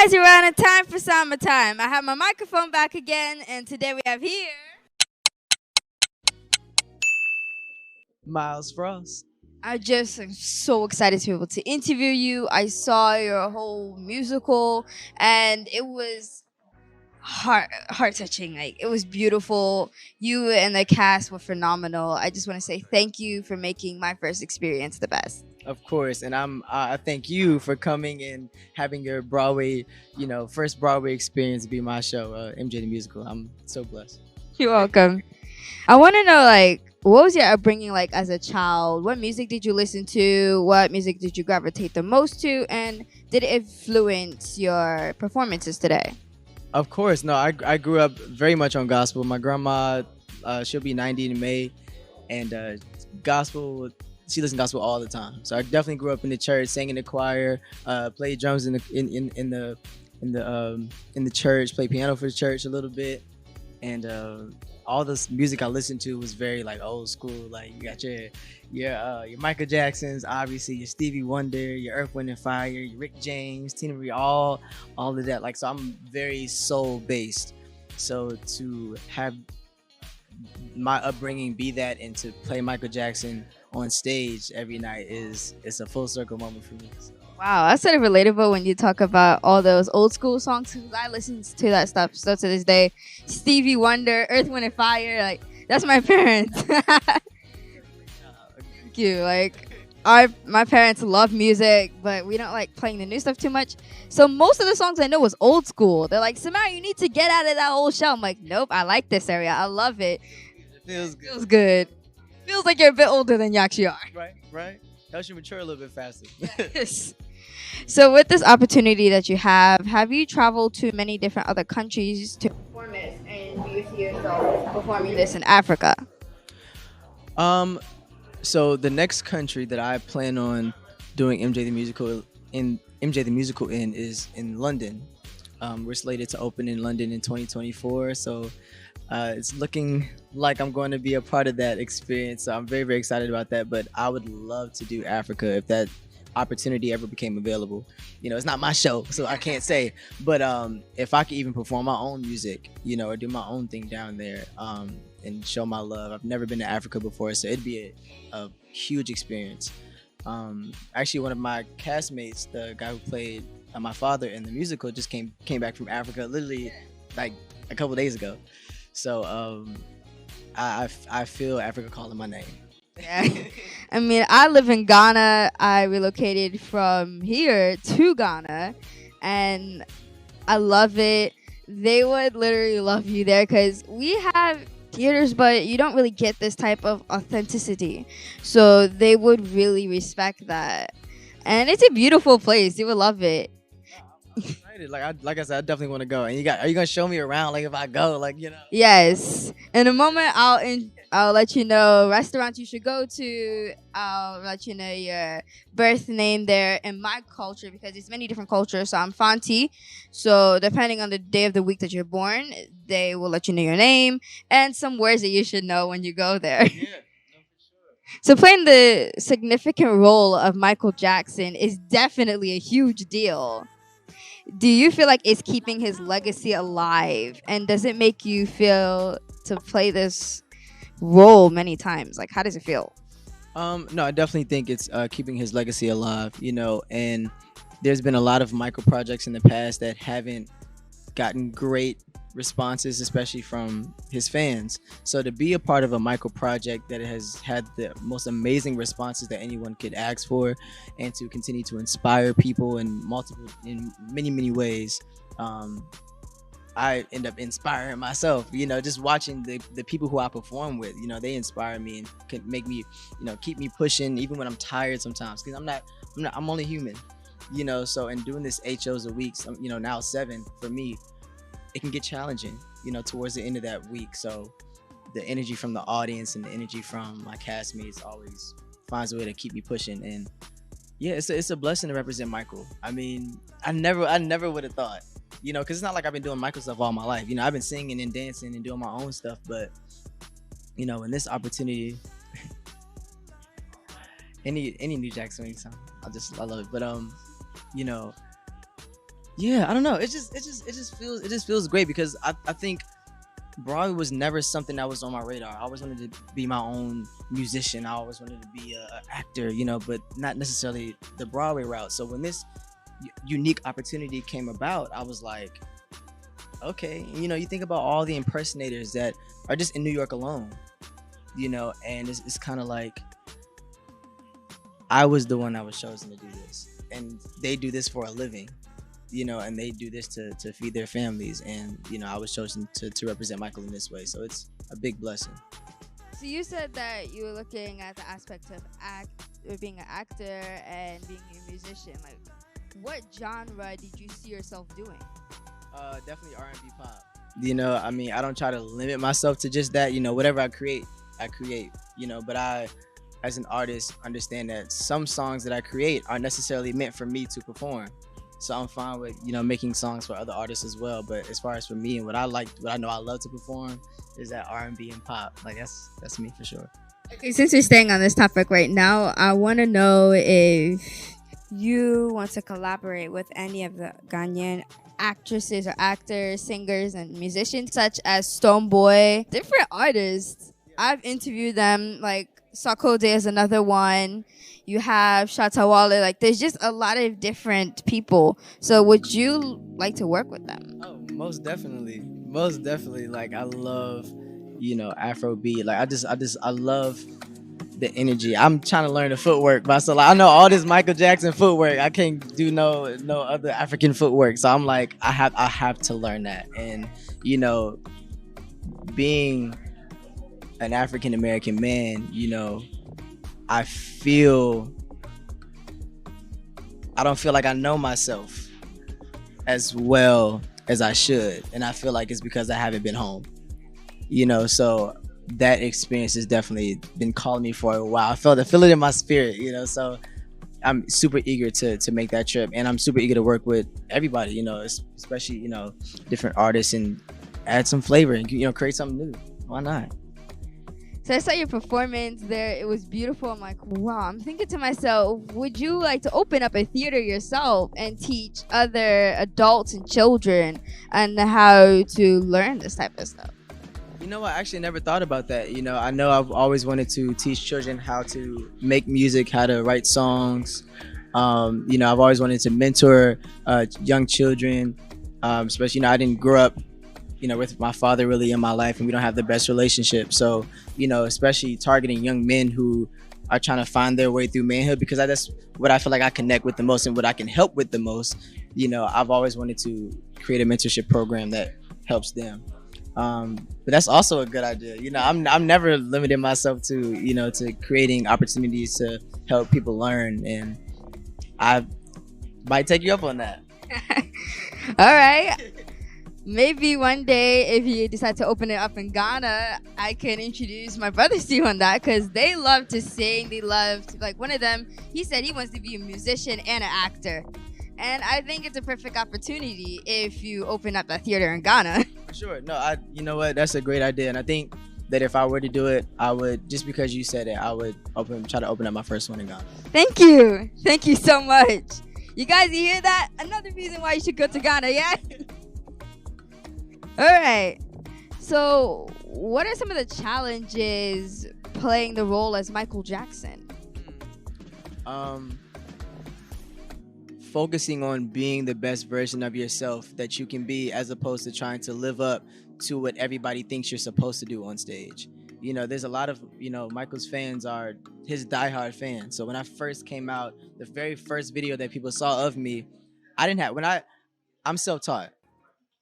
guys, we're out of time for summertime. I have my microphone back again, and today we have here. Myles Frost. I just am so excited to be able to interview you. I saw your whole musical, and it was heart touching. Like it was beautiful. You and the cast were phenomenal. I just want to say thank you for making my first experience the best. Of course, and I thank you for coming and having your Broadway, first Broadway experience be my show, MJ the Musical. I'm so blessed. You're welcome. I want to know, like, what was your upbringing like as a child? What music did you listen to? What music did you gravitate the most to? And did it influence your performances today? Of course, no, I grew up very much on gospel. My grandma, she'll be 90 in May, and gospel. She listens to gospel all the time. So I definitely grew up in the church, sang in the choir, played drums in the church, played piano for the church a little bit, and all this music I listened to was very like old school. Like you got your Michael Jacksons, obviously your Stevie Wonder, your Earth, Wind and Fire, your Rick James, Tina Marie, all of that. Like so, I'm very soul based. So to have my upbringing be that and to play Michael Jackson on stage every night it's a full circle moment for me. So. Wow, that's sort of relatable when you talk about all those old school songs. 'Cause I listen to that stuff still to this day. Stevie Wonder, Earth, Wind and Fire, like that's my parents. Thank you. Like my parents love music, but we don't like playing the new stuff too much. So most of the songs I know was old school. They're like, Samara, you need to get out of that old shell. I'm like, nope, I like this area. I love it. Feels good. Feels good. Feels like you're a bit older than you actually are. Right. Helps you mature a little bit faster. Yes. So with this opportunity that you have you traveled to many different other countries to perform this? And do you see yourself performing this in Africa? So the next country that I plan on doing MJ the Musical in is in London. We're slated to open in London in 2024. So it's looking like I'm going to be a part of that experience. So I'm very, very excited about that. But I would love to do Africa if that opportunity ever became available. It's not my show, so I can't say. But if I could even perform my own music, or do my own thing down there and show my love. I've never been to Africa before, so it'd be a huge experience. Actually, one of my castmates, the guy who played my father in the musical, just came back from Africa literally like a couple days ago. So I feel Africa calling my name. Yeah. I mean, I live in Ghana. I relocated from here to Ghana, and I love it. They would literally love you there because we have theaters, but you don't really get this type of authenticity. So they would really respect that. And it's a beautiful place. You would love it. I'm excited. Like I said, I definitely want to go. And are you gonna show me around? Like if I go, Yes. In a moment, I'll let you know restaurants you should go to. I'll let you know your birth name there in my culture because there's many different cultures. So I'm Fanti. So depending on the day of the week that you're born, they will let you know your name and some words that you should know when you go there. Yeah. No, for sure. So playing the significant role of Michael Jackson is definitely a huge deal. Do you feel like it's keeping his legacy alive? And does it make you feel to play this role many times? Like, how does it feel? No, I definitely think it's keeping his legacy alive, and there's been a lot of Michael projects in the past that haven't gotten great responses, especially from his fans. So to be a part of a Michael project that has had the most amazing responses that anyone could ask for, and to continue to inspire people in many, many ways, I end up inspiring myself. Just watching the people who I perform with, they inspire me and can make me, keep me pushing even when I'm tired sometimes, because I'm only human, so in doing this 8 shows a week, now 7 for me, it can get challenging, towards the end of that week. So the energy from the audience and the energy from my castmates always finds a way to keep me pushing. And yeah, it's a blessing to represent Michael. I mean, I never would have thought, because it's not like I've been doing Michael stuff all my life. I've been singing and dancing and doing my own stuff, but in this opportunity, any New Jack Swing song, I love it. But Yeah, I don't know. It just feels great because I think Broadway was never something that was on my radar. I always wanted to be my own musician. I always wanted to be a actor, you know, but not necessarily the Broadway route. So when this unique opportunity came about, I was like, okay, you know, you think about all the impersonators that are just in New York alone, you know, and it's kind of like I was the one that was chosen to do this, and they do this for a living, you know, and they do this to feed their families, and you know, I was chosen to represent Michael in this way, so it's a big blessing. So you said that you were looking at the aspect of being an actor and being a musician. Like, what genre did you see yourself doing? Definitely R&B pop. You know, I mean, I don't try to limit myself to just that. You know, whatever I create, I create. You know, but I, as an artist, understand that some songs that I create aren't necessarily meant for me to perform. So I'm fine with, you know, making songs for other artists as well. But as far as for me and what I like, what I know I love to perform is that R&B and pop. Like that's me for sure. Okay, since we're staying on this topic right now, I want to know if you want to collaborate with any of the Ghanaian actresses or actors, singers, and musicians, such as Stonebwoy, different artists. I've interviewed them, like Sakode is another one. You have Shatawale. Like, there's just a lot of different people. So, would you like to work with them? Oh, most definitely. Most definitely. Like I love, you know, Afrobeat. Like I love the energy. I'm trying to learn the footwork myself. Like, I know all this Michael Jackson footwork. I can't do no other African footwork. So I'm like, I have to learn that. And you know, being an African American man, you know, I don't feel like I know myself as well as I should, and I feel like it's because I haven't been home. You know, so that experience has definitely been calling me for a while. I feel it in my spirit, you know. So I'm super eager to make that trip, and I'm super eager to work with everybody, you know, especially, you know, different artists, and add some flavor and, you know, create something new. Why not? So I saw your performance there. It was beautiful. I'm like, wow. I'm thinking to myself, would you like to open up a theater yourself and teach other adults and children on how to learn this type of stuff? You know, I actually never thought about that. You know I've always wanted to teach children how to make music, how to write songs. You know, I've always wanted to mentor young children, especially, you know, I didn't grow up, you know, with my father really in my life, and we don't have the best relationship. So, you know, especially targeting young men who are trying to find their way through manhood, because that's what I feel like I connect with the most and what I can help with the most. You know, I've always wanted to create a mentorship program that helps them. But that's also a good idea. You know, I'm never limiting myself to, you know, to creating opportunities to help people learn, and I might take you up on that. All right. Maybe one day, if you decide to open it up in Ghana, I can introduce my brothers to you on that, because they love to sing. They love to, like, one of them, he said he wants to be a musician and an actor. And I think it's a perfect opportunity if you open up a theater in Ghana. For sure. No, you know what? That's a great idea. And I think that if I were to do it, I would, just because you said it, I would try to open up my first one in Ghana. Thank you. Thank you so much. You guys, you hear that? Another reason why you should go to Ghana, yeah? All right. So, what are some of the challenges playing the role as Michael Jackson? Focusing on being the best version of yourself that you can be, as opposed to trying to live up to what everybody thinks you're supposed to do on stage. You know, there's a lot of, you know, Michael's fans are his diehard fans. So when I first came out, the very first video that people saw of me, I'm self-taught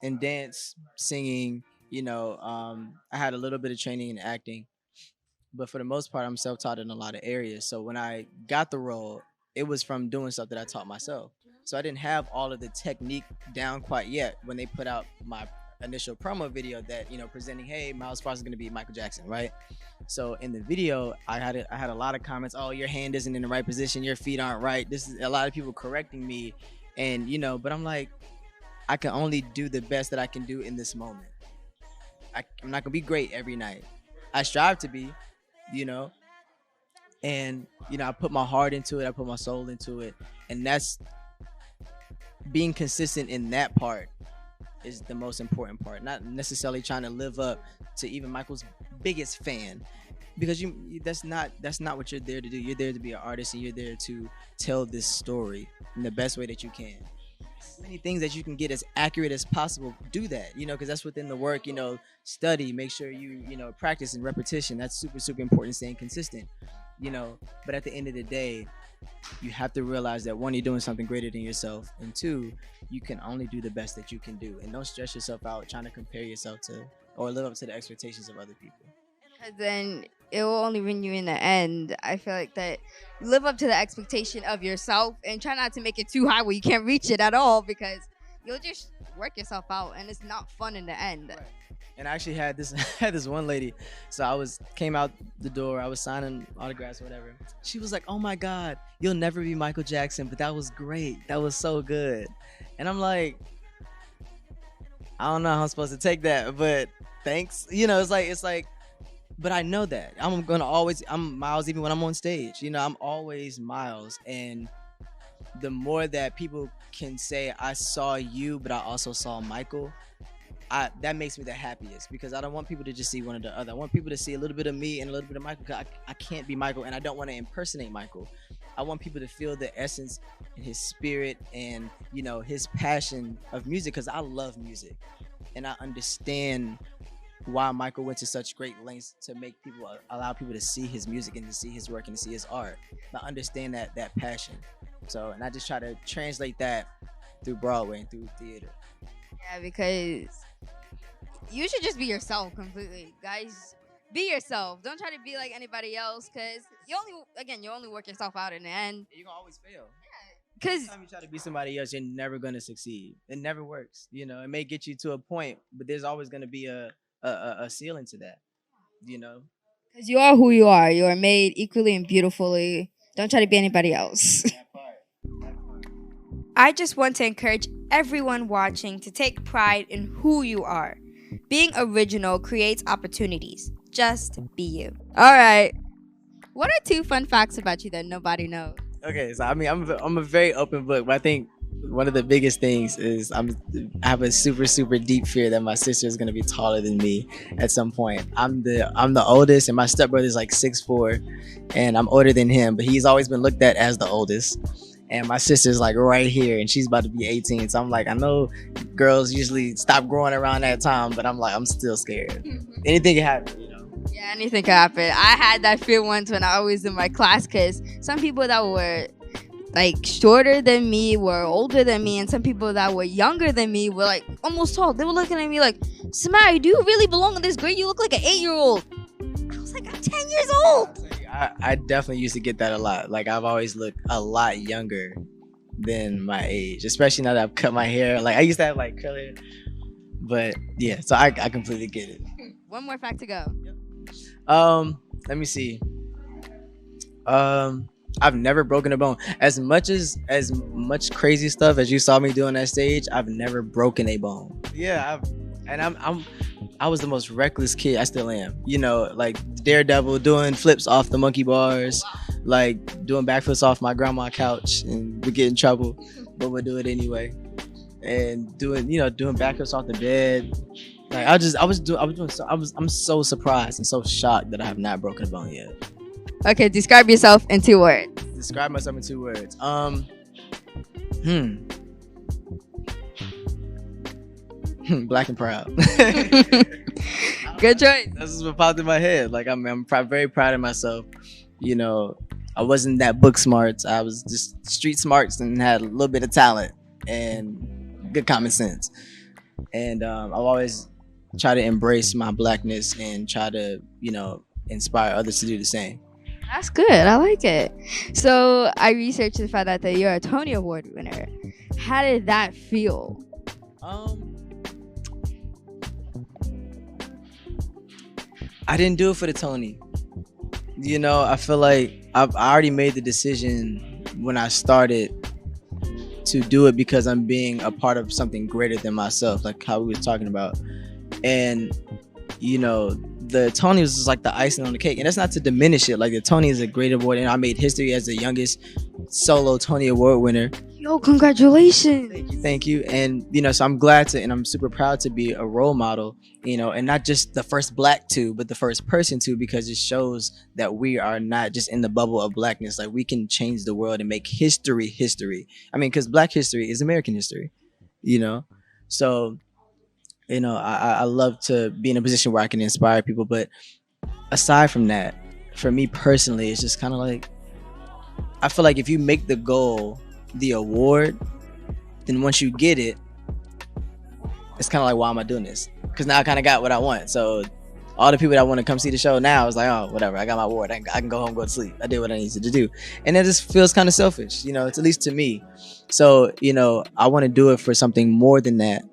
in dance, singing, you know, I had a little bit of training in acting, but for the most part, I'm self-taught in a lot of areas. So when I got the role, it was from doing stuff that I taught myself. So I didn't have all of the technique down quite yet when they put out my initial promo video that, you know, presenting, hey, Myles Frost is going to be Michael Jackson, right? So in the video, I had a lot of comments, oh, your hand isn't in the right position, your feet aren't right. This is a lot of people correcting me, and, you know, but I'm like, I can only do the best that I can do in this moment. I'm not going to be great every night. I strive to be, you know, and, you know, I put my heart into it, I put my soul into it, and that's being consistent in that part is the most important part. Not necessarily trying to live up to even Michael's biggest fan, because that's not what you're there to do. You're there to be an artist, and you're there to tell this story in the best way that you can. Many things that you can get as accurate as possible, do that, because that's within the work. Study, make sure you practice and repetition. That's super important, staying consistent. But at the end of the day, you have to realize that, one, you're doing something greater than yourself, and two, you can only do the best that you can do, and don't stress yourself out trying to compare yourself to or live up to the expectations of other people. Because then it will only win you in the end. I feel like that live up to the expectation of yourself and try not to make it too high where you can't reach it at all, because you'll just work yourself out and it's not fun in the end. Right. And I actually had this one lady. So I came out the door, I was signing autographs or whatever. She was like, "Oh my God, you'll never be Michael Jackson, but that was great. That was so good." And I'm like, I don't know how I'm supposed to take that, but thanks. It's like, but I know that I'm Myles even when I'm on stage. I'm always Myles, and the more that people can say I saw you, but I also saw Michael, that makes me the happiest, because I don't want people to just see one or the other. I want people to see a little bit of me and a little bit of Michael. I can't be Michael, and I don't want to impersonate Michael. I want people to feel the essence and his spirit and his passion of music, because I love music, and I understand why Michael went to such great lengths to allow people to see his music and to see his work and to see his art. I understand that passion. So, and I just try to translate that through Broadway and through theater. Yeah, because you should just be yourself completely, guys. Be yourself. Don't try to be like anybody else, because you only work yourself out in the end. You're gonna always fail. Because anytime you try to be somebody else, you're never gonna succeed. It never works. It may get you to a point, but there's always gonna be a ceiling to that. Because you are who you are. You are made equally and beautifully. Don't try to be anybody else. That part. I just want to encourage everyone watching to take pride in who you are. Being original creates opportunities. Just be you. All right. What are 2 fun facts about you that nobody knows? Okay, so I'm a very open book, but I think one of the biggest things is I have a super deep fear that my sister is gonna be taller than me at some point. I'm the oldest, and my stepbrother is like 6'4", and I'm older than him, but he's always been looked at as the oldest. And my sister's like right here, and she's about to be 18. So I'm like, I know girls usually stop growing around that time, but I'm like, I'm still scared. Anything can happen, Yeah, anything can happen. I had that fear once when I was in my class, because some people that were like shorter than me were older than me, and some people that were younger than me were like almost tall. They were looking at me like, "Samari, do you really belong in this grade? You look like an 8-year-old." I was like, "I'm 10 years old." I definitely used to get that a lot. Like, I've always looked a lot younger than my age, especially now that I've cut my hair. Like, I used to have like curly hair, but yeah, so I completely get it. One more fact to go. Let me see. I've never broken a bone. As much crazy stuff as you saw me do on that stage, I've never broken a bone. Yeah, I was the most reckless kid. I still am. Like Daredevil, doing flips off the monkey bars, like doing backflips off my grandma's couch, and we get in trouble, but we'll do it anyway. And doing backflips off the bed. Like I'm so surprised and so shocked that I have not broken a bone yet. Okay, describe yourself in 2 words. Describe myself in 2 words. Black and proud. Good choice. This is what popped in my head. Like, I'm very proud of myself. I wasn't that book smarts. I was just street smarts and had a little bit of talent and good common sense. And I've always tried to embrace my blackness and try to, inspire others to do the same. That's good. I like it. So I researched and found out that you're a Tony Award winner. How did that feel? I didn't do it for the Tony. I feel like I already made the decision when I started to do it, because I'm being a part of something greater than myself, like how we was talking about. And the Tony was just like the icing on the cake, and that's not to diminish it. Like, the Tony is a great award, and I made history as the youngest solo Tony Award winner. Yo, congratulations. Thank you. And so I'm glad to, and I'm super proud to be a role model, and not just the first black to, but the first person to, because it shows that we are not just in the bubble of blackness. Like, we can change the world and make history. I mean, because black history is American history, so I love to be in a position where I can inspire people. But aside from that, for me personally, it's just kind of like, I feel like if you make the goal the award, then once you get it, it's kind of like, why am I doing this? Because now I kind of got what I want. So all the people that want to come see the show now is like, oh, whatever, I got my award, I can go home, go to sleep, I did what I needed to do. And it just feels kind of selfish, it's at least to me. So I want to do it for something more than that.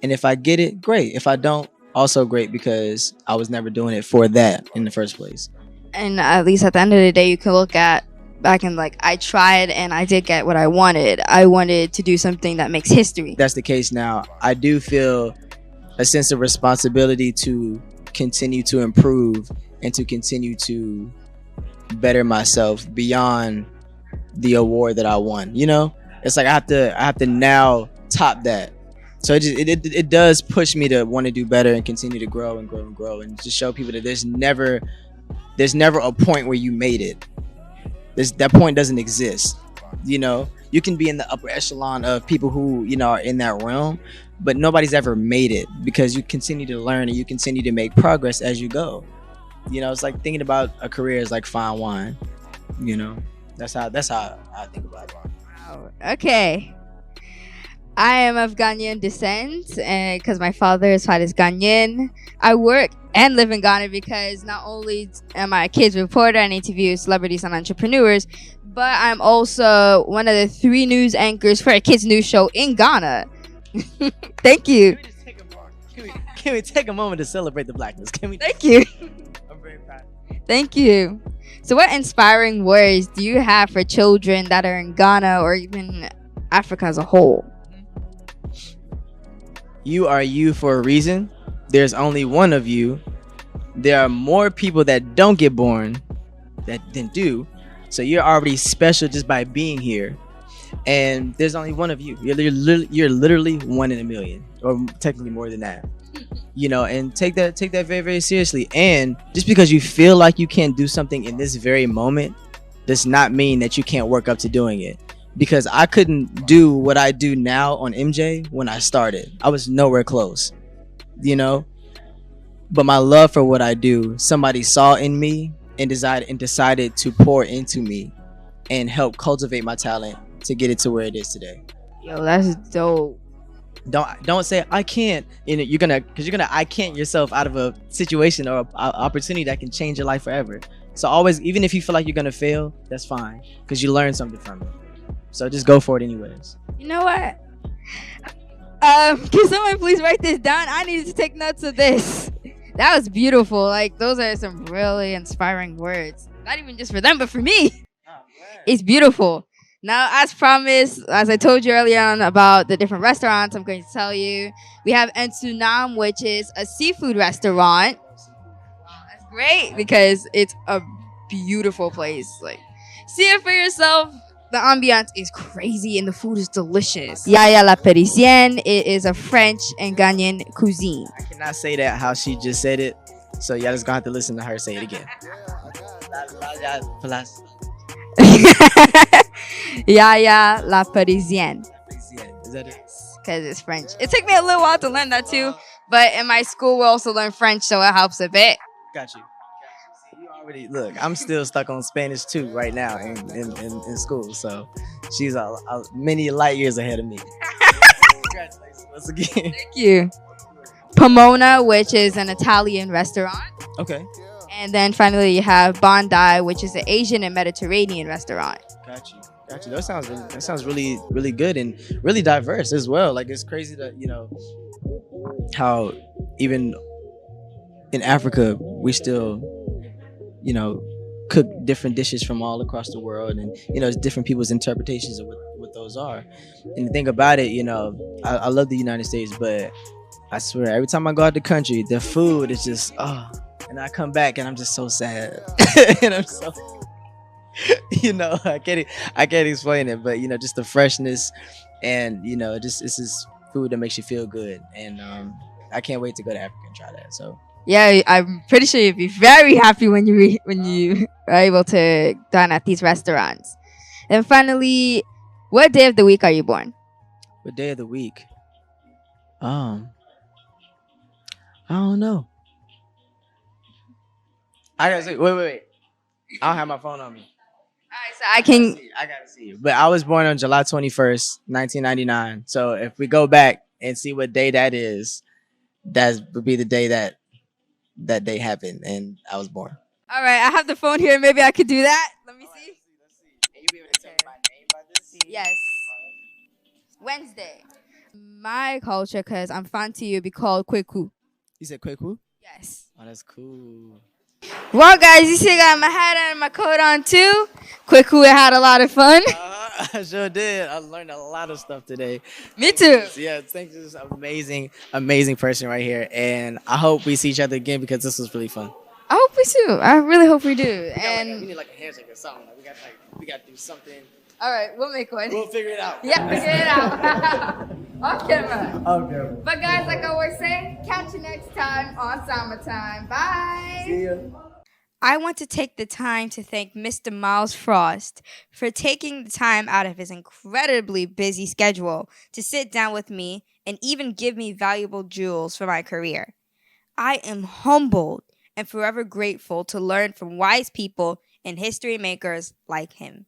And if I get it, great. If I don't, also great, because I was never doing it for that in the first place. And at least at the end of the day, you can look at back and like, I tried and I did get what I wanted. I wanted to do something that makes history. That's the case now. I do feel a sense of responsibility to continue to improve and to continue to better myself beyond the award that I won. It's like I have to now top that. So it does push me to want to do better and continue to grow and grow and grow, and just show people that there's never a point where you made it. That point doesn't exist. You can be in the upper echelon of people who are in that realm, but nobody's ever made it, because you continue to learn and you continue to make progress as you go. It's like thinking about a career as like fine wine. That's how I think about it. Wow. Okay. I am of Ghanaian descent, and because my father's side is Ghanaian, I work and live in Ghana because not only am I a kids reporter and interview celebrities and entrepreneurs, but I'm also one of the 3 news anchors for a kids news show in Ghana. Thank you. Can we take a moment to celebrate the blackness? Thank you. I'm very proud. Thank you. So what inspiring words do you have for children that are in Ghana or even Africa as a whole? You are you for a reason. There's only one of you. There are more people that don't get born than do. So you're already special just by being here. And there's only one of you. You're literally 1 in a million, or technically more than that. And take that very, very seriously. And just because you feel like you can't do something in this very moment does not mean that you can't work up to doing it. Because I couldn't do what I do now on MJ when I started. I was nowhere close, But my love for what I do, somebody saw in me and decided to pour into me and help cultivate my talent to get it to where it is today. Yo, that's dope. Don't say I can't. You're gonna I can't yourself out of a situation or a opportunity that can change your life forever. So always, even if you feel like you're gonna fail, that's fine, because you learn something from it. So just go for it anyways. You know what? Can someone please write this down? I needed to take notes of this. That was beautiful. Like, those are some really inspiring words. Not even just for them, but for me. It's beautiful. Now, as promised, as I told you earlier on about the different restaurants, I'm going to tell you. We have Ensunam, which is a seafood restaurant. That's great because it's a beautiful place. Like, see it for yourself. The ambiance is crazy and the food is delicious. Yaya La Parisienne, it is a French and Ghanaian cuisine. I cannot say that how she just said it, so y'all just gonna have to listen to her say it again. Yaya La Parisienne. Is that it? Because it's French. It took me a little while to learn that too, but in my school we also learn French, so it helps a bit. Got you. Look, I'm still stuck on Spanish too right now in school, so she's many light years ahead of me. Congratulations once again. Thank you. Pomona, which is an Italian restaurant. Okay. And then finally you have Bondi, which is an Asian and Mediterranean restaurant. Got you. That sounds really, really good and really diverse as well. Like, it's crazy that how even in Africa we still cook different dishes from all across the world, and it's different people's interpretations of what those are. And the thing about it, I love the United States, but I swear every time I go out the country, the food is just and I come back and I'm just so sad. And I can't explain it, but just the freshness, and just this is food that makes you feel good, and I can't wait to go to Africa and try that. So Yeah, I'm pretty sure you'd be very happy when you are able to dine at these restaurants. And finally, what day of the week are you born? what day of the week? Um, I don't know. I gotta say, wait. I don't have my phone on me. Alright, so I can. I gotta see you. But I was born on July 21st, 1999. So if we go back and see what day that is, that would be the day that day happened, and I was born. All right, I have the phone here. Maybe I could do that. Let me see. And you be able to tell my name by this? Yes, Wednesday. My culture, cause I'm fancy, you be called Kweku. You said Kweku? Yes. Oh, that's cool. Well, guys, you see, I got my hat and my coat on too. Kweku had a lot of fun. I sure did. I learned a lot of stuff today. Me too. Yeah, thanks to this amazing person right here. And I hope we see each other again because this was really fun. I hope we do. I really hope we do. We And need like a handshake or something. We got to do something. all right, we'll make one. We'll figure it out. Yeah, figure it out. Off camera. Okay. But guys, like I always say, catch you next time on Summertime. Bye. See ya. I want to take the time to thank Mr. Myles Frost for taking the time out of his incredibly busy schedule to sit down with me and even give me valuable jewels for my career. I am humbled and forever grateful to learn from wise people and history makers like him.